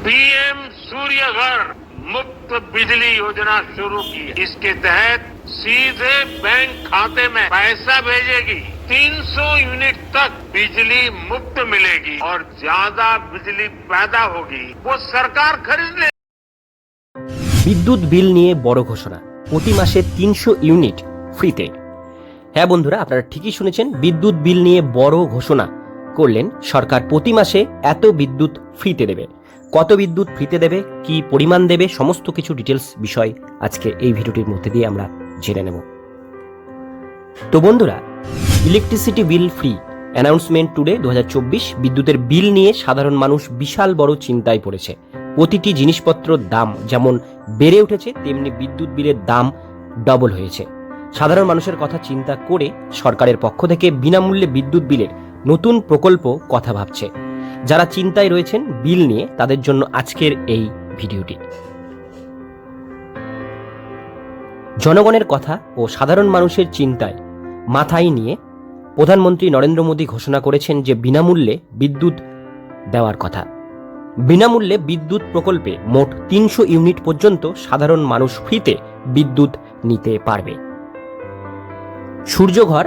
PM सूर्य घर मुफ्त बिजली योजना शुरू की। इसके तहत सीधे बैंक खाते में पैसा भेजेगी। 300 यूनिट तक बिजली मुफ्त मिलेगी और ज्यादा बिजली पैदा होगी वो सरकार खरीद ले। বিদ্যুৎ বিল নিয়ে বড় ঘোষণা, প্রতি মাসে 300 ইউনিট ফ্রিতে। হ্যাঁ বন্ধুরা, আপনারা ঠিকই শুনেছেন, বিদ্যুৎ বিল নিয়ে বড় ঘোষণা করলেন সরকার। প্রতি মাসে এত বিদ্যুৎ ফ্রিতে দেবে। কত বিদ্যুৎ ফ্রিতে দেবে, কি পরিমাণ দেবে, সমস্ত কিছু ডিটেলস বিষয় আজকে এই ভিডিওটির মধ্যে দিয়ে আমরা জেনে নেব। তো বন্ধুরা, electricity bill free announcement today 2024। বিদ্যুতের বিল নিয়ে সাধারণ মানুষ বিশাল বড় চিন্তায় পড়েছে। প্রতিটি জিনিসপত্রের দাম যেমন বেড়ে উঠেছে, তেমনি বিদ্যুৎ বিলের দাম ডবল হয়েছে। সাধারণ মানুষের কথা চিন্তা করে সরকারের পক্ষ থেকে বিনামূল্যে বিদ্যুৎ বিলের নতুন প্রকল্প কথা ভাবছে। যারা চিন্তায় রয়েছেন বিল নিয়ে, তাদের জন্য আজকের এই ভিডিওটি। জনগণের কথা ও সাধারণ মানুষের চিন্তায় মাথায় নিয়ে প্রধানমন্ত্রী নরেন্দ্র মোদী ঘোষণা করেছেন যে বিনামূল্যে বিদ্যুৎ দেওয়ার কথা। বিনামূল্যে বিদ্যুৎ প্রকল্পে মোট 300 ইউনিট পর্যন্ত সাধারণ মানুষ ফ্রিতে বিদ্যুৎ নিতে পারবে। সূর্যঘর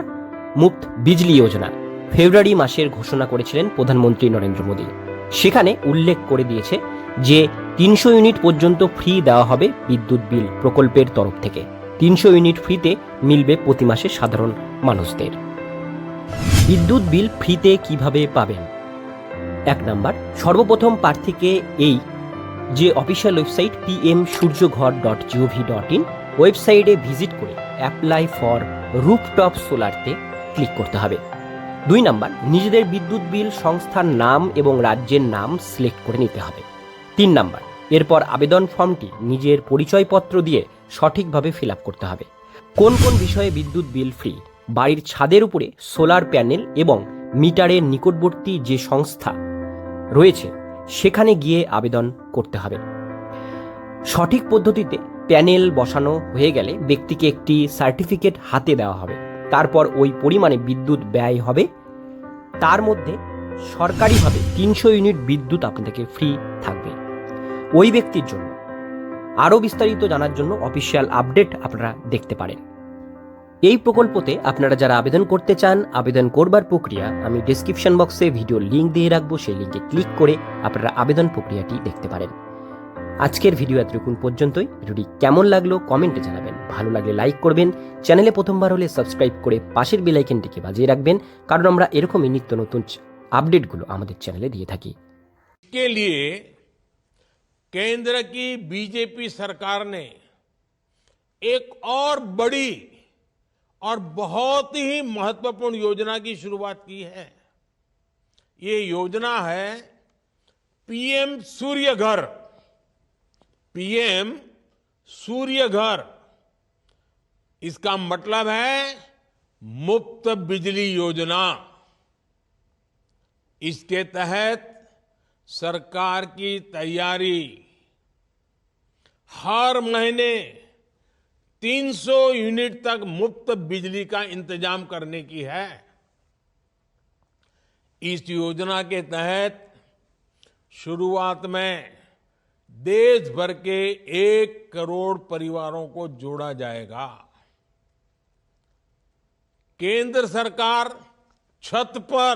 মুফত বিজলি যোজনা ফেব্রুয়ারি মাসের ঘোষণা করেছিলেন প্রধানমন্ত্রী নরেন্দ্র মোদী। সেখানে উল্লেখ করে দিয়েছে যে 300 ইউনিট পর্যন্ত ফ্রি দেওয়া হবে বিদ্যুৎ বিল প্রকল্পের তরফ থেকে। 300 ইউনিট ফ্রিতে মিলবে প্রতি মাসে সাধারণ মানুষদের। বিদ্যুৎ বিল ফ্রিতে কিভাবে পাবেন? 1 নাম্বার, সর্বপ্রথম প্রার্থীকে এই যে অফিসিয়াল ওয়েবসাইট pmsurjaghoর.gov.in ওয়েবসাইটে ভিজিট করে অ্যাপ্লাই ফর রুফটপ সোলারতে ক্লিক করতে হবে। 2 নাম্বার, নিজেদের বিদ্যুৎ বিল সংস্থার নাম এবং রাজ্যের নাম সিলেক্ট করে নিতে হবে। 3 নাম্বার, এরপর আবেদন ফর্মটি নিজের পরিচয়পত্র দিয়ে সঠিকভাবে ফিল আপ করতে হবে। কোন কোন বিষয়ে বিদ্যুৎ বিল ফ্রি? বাড়ির ছাদের উপরে সোলার প্যানেল এবং মিটারের নিকটবর্তী যে সংস্থা রয়েছে সেখানে গিয়ে আবেদন করতে হবে। সঠিক পদ্ধতিতে প্যানেল বসানো হয়ে গেলে ব্যক্তিকে একটি সার্টিফিকেট হাতে দেওয়া হবে। তারপর ওই পরিমাণে বিদ্যুৎ ব্যয় হবে। তার মধ্যে সরকারিভাবে 300 ইউনিট বিদ্যুৎ আপনাদেরকে ফ্রি থাকবে ওই ব্যক্তির জন্য। আরও বিস্তারিত জানার জন্য অফিসিয়াল আপডেট আপনারা দেখতে পারেন। এই প্রকল্পতে আপনারা যারা আবেদন করতে চান, আবেদন করবার প্রক্রিয়া আমি ডেসক্রিপশন বক্সে ভিডিও লিঙ্ক দিয়ে রাখবো। সেই লিঙ্কে ক্লিক করে আপনারা আবেদন প্রক্রিয়াটি দেখতে পারেন। আজকের ভিডিও এতটুকুন পর্যন্তই। ভিডিওটি কেমন লাগলো কমেন্টে জানাবেন। ভালো লাগলে লাইক করবেন। চ্যানেলে প্রথমবার হলে সাবস্ক্রাইব করে পাশের বেল আইকনটিকে বাজিয়ে রাখবেন, কারণ আমরা এরকমই নিত্য নতুন আপডেটগুলো আমাদের চ্যানেলে দিয়ে থাকি। के लिए केंद्र की बीजेपी सरकार ने एक और बड़ी और बहुत ही महत्वपूर्ण योजना की शुरुआत की है। ये योजना है पीएम सूर्य घर। पीएम सूर्य घर, इसका मतलब है मुफ्त बिजली योजना। इसके तहत सरकार की तैयारी हर महीने 300 यूनिट तक मुफ्त बिजली का इंतजाम करने की है। इस योजना के तहत शुरुआत में देश भर के 1 करोड़ परिवारों को जोड़ा जाएगा। केंद्र सरकार छत पर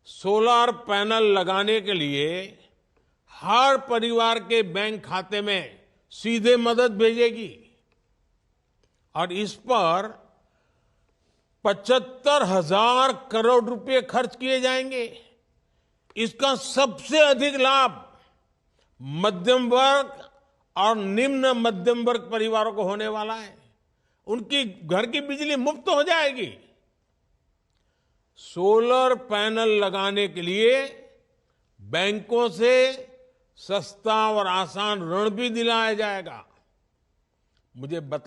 सोलर पैनल लगाने के लिए हर परिवार के बैंक खाते में सीधे मदद भेजेगी और इस पर 75,000 करोड़ रुपए खर्च किए जाएंगे। इसका सबसे अधिक लाभ मध्यम वर्ग और निम्न मध्यम वर्ग परिवारों को होने वाला है। उनकी घर की बिजली मुफ्त हो जाएगी। सोलर पैनल लगाने के लिए बैंकों से सस्ता और आसान ऋण भी दिलाया जाएगा। मुझे बता